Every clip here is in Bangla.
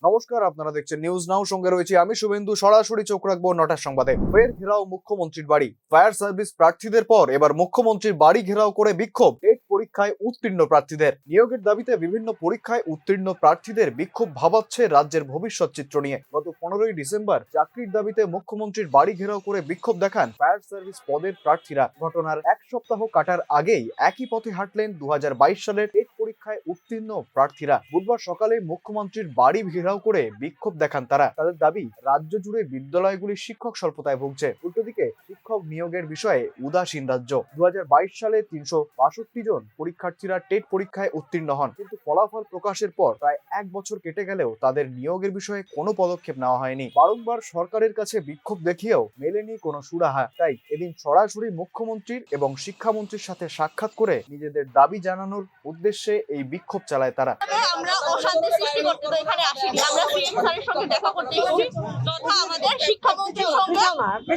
নমস্কার, আপনারা দেখছেন নিউজ নাও, সঙ্গে রয়েছে আমি শুভেন্দু। সরাসরি চোখ রাখবো 9টার সংবাদে। ফের ঘেরাও মুখ্যমন্ত্রীর বাড়ি। ফায়ার সার্ভিস প্রার্থীদের পর এবার মুখ্যমন্ত্রীর বাড়ি ঘেরাও করে বিক্ষোভ। টেট পরীক্ষায় উত্তীর্ণ প্রার্থীদের নিয়োগের দাবিতে বিভিন্ন পরীক্ষায় উত্তীর্ণ প্রার্থীদের বিক্ষোভ ভাবাচ্ছে রাজ্যের ভবিষ্যৎ চিত্র নিয়ে। গত 15ই ডিসেম্বর চাকরির দাবিতে মুখ্যমন্ত্রীর বাড়ি ঘেরাও করে বিক্ষোভ দেখান ফায়ার সার্ভিস পদের প্রার্থীরা। ঘটনার এক সপ্তাহ কাটার আগেই একই পথে হাঁটলেন 2022 সালের টেট পরীক্ষায় উত্তীর্ণ প্রার্থীরা। বুধবার সকালে মুখ্যমন্ত্রীর বাড়ি ঘেরাও করে বিক্ষোভ দেখান তারা। তাদের দাবি, রাজ্য জুড়ে বিদ্যালয়গুলির শিক্ষক স্বল্পতায় ভুগছে। উল্টোদিকে শিক্ষক নিয়োগের বিষয়ে উদাসীন রাজ্য। 2022 সালে 362 জন পরীক্ষার্থীরা টেট পরীক্ষায় উত্তীর্ণ হন, কিন্তু ফলাফল প্রকাশের পর প্রায় 1 বছর কেটে গেলেও তাদের নিয়োগের বিষয়ে কোনো পদক্ষেপ নেওয়া হয়নি। বারংবার সরকারের কাছে বিক্ষোভ দেখিয়েও মেলেনি কোনো সুরাহা। তাই এদিন সরাসরি মুখ্যমন্ত্রীর এবং শিক্ষামন্ত্রীর সাথে সাক্ষাৎ করে নিজেদের দাবি জানানোর উদ্দেশ্যে এই বিক্ষোভ চালায় তারা। আমরা অশান্তি সৃষ্টি করতে তো এখানে আসিনি, আমরা সিএম স্যারের সঙ্গে দেখা করতে এসেছি তথা আমাদের শিক্ষামন্ত্রীর সঙ্গে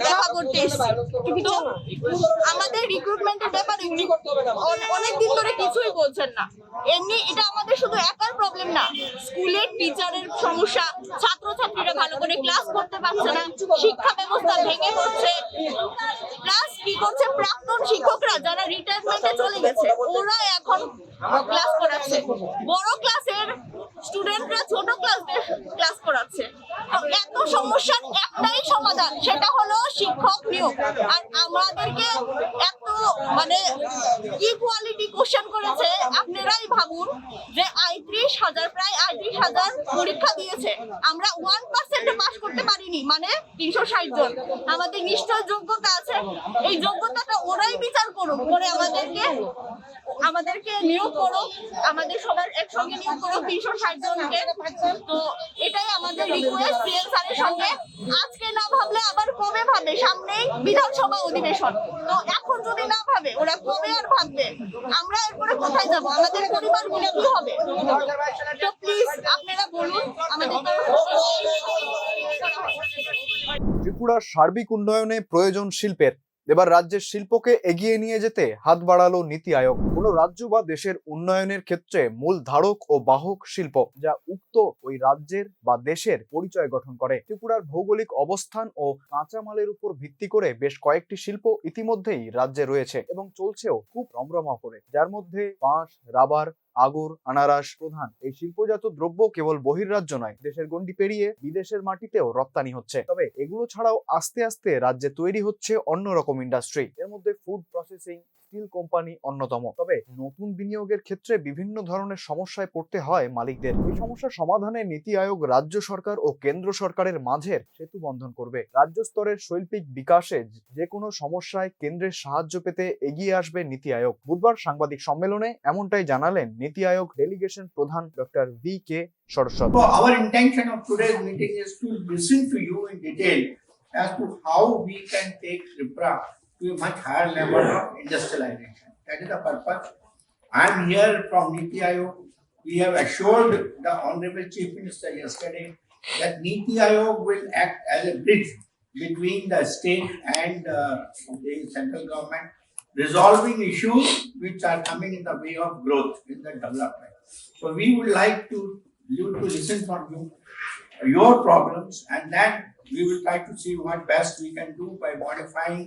দেখা করতে এসেছি। তো আমাদের রিক্রুটমেন্টের ব্যাপারে অনেকদিন ধরে কিছুই বলছেন না। এমনি এটা আমাদের শুধু একার প্রবলেম না, স্কুলের টিচারের সমস্যা, ছাত্রছাত্রীরা ভালো করে ক্লাস করতে পারছে না, শিক্ষা ব্যবস্থা ভেঙে পড়ছে। প্লাস কি করছে, প্রাক্তন শিক্ষকরা যারা রিটায়ারমেন্টে চলে গেছে ওরা এখন ক্লাস করাচ্ছে, বড় ক্লাসের স্টুডেন্টরা ছোট ক্লাস করাচ্ছে। এত সমস্যার একটাই সমাধান, সেটা হলো শিক্ষক নিয়োগ। আর আমাদেরকে এত ইকুয়ালিটি কোশ্চেন করেছে। আপনারাই ভাবুন যে প্রায় ৩৮,০০০ পরীক্ষা দিয়েছে, আমরা 1% পাস করতে পারিনি, মানে ৩৬০ জন। আমাদের নিশ্চয় যোগ্যতা আছে, এই যোগ্যতাটা ওরাই বিচার করুক, করে আমাদেরকে নিয়োগ করো, আমাদের সবার একসঙ্গে নিয়োগ করো ৩৬০ জনকে। তো এটাই আমাদের রিকোয়েস্ট সিএম স্যারের সঙ্গে। আজকে না ভাবলে আবার কবে ভাবে? সামনেই বিধানসভা অধিবেশন, তো এখন যদি না ভাবে ওরা কবে আর ভাববে? আমরা এরপরে কোথায় যাব? আমাদের পরিবারগুলো কি হবে? তো প্লিজ আপনারা বলুন আমাদের। ত্রিপুরার সার্বিক উন্নয়নে প্রয়োজন শিল্পের। এবার রাজ্যের শিল্পকে এগিয়ে নিয়ে যেতে হাত বাড়ালো নীতি আয়োগ। কোন রাজ্য বা দেশের উন্নয়নের ক্ষেত্রে মূল ধারক ও বাহক শিল্প, যা উক্ত ওই রাজ্যের বা দেশের পরিচয় গঠন করে। ত্রিপুরার ভৌগোলিক অবস্থান ও কাঁচামালের উপর ভিত্তি করে বেশ কয়েকটি শিল্প ইতিমধ্যেই রাজ্যে রয়েছে এবং চলছেও খুব রমরমা করে, যার মধ্যে বাঁশ, রাবার, আগর, আনারস প্রধান। এই শিল্পজাত দ্রব্য কেবল বহির্রাজ্য নয়, দেশের গণ্ডি পেরিয়ে বিদেশের মাটিতেও রপ্তানি হচ্ছে। তবে এগুলো ছাড়াও আস্তে আস্তে রাজ্যে তৈরি হচ্ছে অন্যরকম ইন্ডাস্ট্রি। এর মধ্যে ফুড প্রসেসিং, স্টিল কোম্পানি অন্যতম। তবে নতুন বিনিয়োগের ক্ষেত্রে বিভিন্ন ধরনের সমস্যায় পড়তে হয় মালিকদের। এই সমস্যা সমাধানে নীতি আয়োগ রাজ্য সরকার ও কেন্দ্র সরকারের মাঝের সেতু বন্ধন করবে। রাজ্য স্তরের শৈল্পিক বিকাশে যে কোনো সমস্যায় কেন্দ্রের সাহায্য পেতে এগিয়ে আসবে নীতি আয়োগ। বুধবার সাংবাদিক সম্মেলনে এমনটাই জানালেন নীতি আয়োগ ডেলিগেশন প্রধান doctor V.K. সরস্বত। Our intention of today's meeting is to listen to you in detail as to how we can take Tripura to a much higher level of industrialization. That is the purpose. I am here from Niti Aayog. We have assured the Honorable Chief Minister yesterday that Niti Aayog will act as a bridge between the state and the central government, resolving issues which are coming in the way of growth in the development. So we would like you to listen from you, your problems, and then we will try to see what best we can do by modifying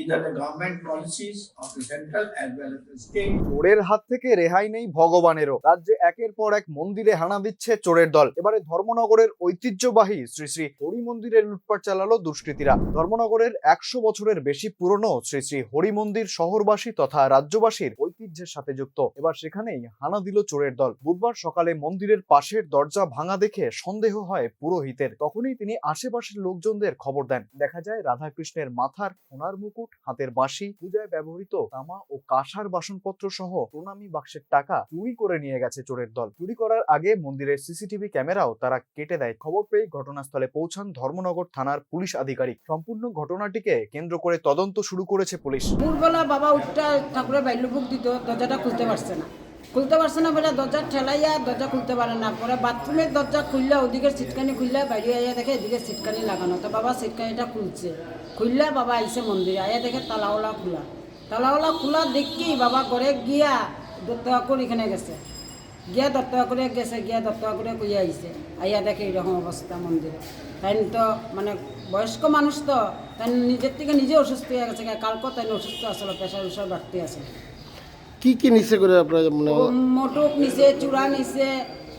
either the government policies of the central as well as the state. চোরের হাত থেকে রেহাই নেই ভগবানেরও। রাজ্যে একের পর এক মন্দিরে হানা দিচ্ছে চোরের দল। এবারে ধর্মনগরের ঐতিহ্যবাহী শ্রী শ্রী হরি মন্দিরে লুটপাট চালালো দুষ্কৃতীরা। ধর্মনগরের 100 বছরের বেশি পুরনো শ্রী শ্রী হরি মন্দির শহরবাসী তথা রাজ্যবাসীর ঐতিহ্যের সাথে যুক্ত। এবার সেখানেই হানা দিল চোরের দল। বুধবার সকালে মন্দিরের পাশের দরজা ভাঙা দেখে সন্দেহ হয় পুরোহিতের। তখনই তিনি আশেপাশের লোকজনদের খবর দেন। দেখা যায় রাধাকৃষ্ণের মাথার সোনার মুকুট, হাতের বাঁশি, পূজায় ব্যবহৃত তামা ও কাঁসার বাসনপত্র সহ প্রণামী বাক্সের টাকা চুরি করে নিয়ে গেছে চোরের দল। চুরি করার আগে মন্দিরের সিসিটিভি ক্যামেরাও তারা কেটে দেয়। খবর পেয়ে ঘটনাস্থলে পৌঁছান ধর্মনগর থানার পুলিশ আধিকারিক। সম্পূর্ণ ঘটনাটিকে কেন্দ্র করে তদন্ত শুরু করেছে পুলিশ। ভোরবেলা বাবা উঠটা ঠাকুরের বাইলভোগ দিত, দরজাটা খুলতে পারছে না বলে দরজা ঠেলাইয়া দরজা খুলতে পারে না। পরে বাথরুমের দরজা খুললে ওদিকে সিটকানি খুললে বাইরে আইয়া দেখে এদিকে সিটকানি লাগানো। তো বাবা সিটকানিটা খুললে বাবা আইসে মন্দিরে আইয়া দেখে তালাওয়ালা খোলা দেখি বাবা ঘরে গিয়া দত্ত করে এখানে গেছে। গিয়া দত্তয়া করে গেছে, গিয়া দত্তয়া করে কইয়া আইছে, আইয়া দেখে এইরকম অবস্থা মন্দিরে। তাই তো মানে বয়স্ক মানুষ তো, তাই নিজের থেকে নিজে অসুস্থ হয়ে গেছে, কালকে তাই অসুস্থ আসলে, প্রেশার উসার বাড়তি আছে। কি কি নিচে করে আপনার মানে মোটক নিছে, চূড়া নিছে,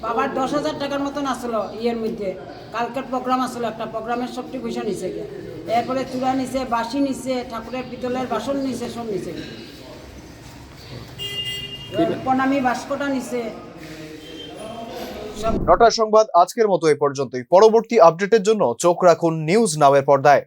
বাবার 10,000 টাকার মতন আসলো ইয়ের মধ্যে। কালকের প্রোগ্রাম আসলো, একটা প্রোগ্রামের সবটি পয়সা নিছে গিয়া। এরপরে চূড়া নিছে, বাসি নিছে, ঠাকুরের পিতলের বাসন নিছে, সব নিছে গিয়া। প্রণামী বাস্কটা নিছে সব। নটার সংবাদ আজকের মতো এই পর্যন্তই। পরবর্তী আপডেটের জন্য চোখ রাখুন নিউজ নাওয়ের পর্দায়।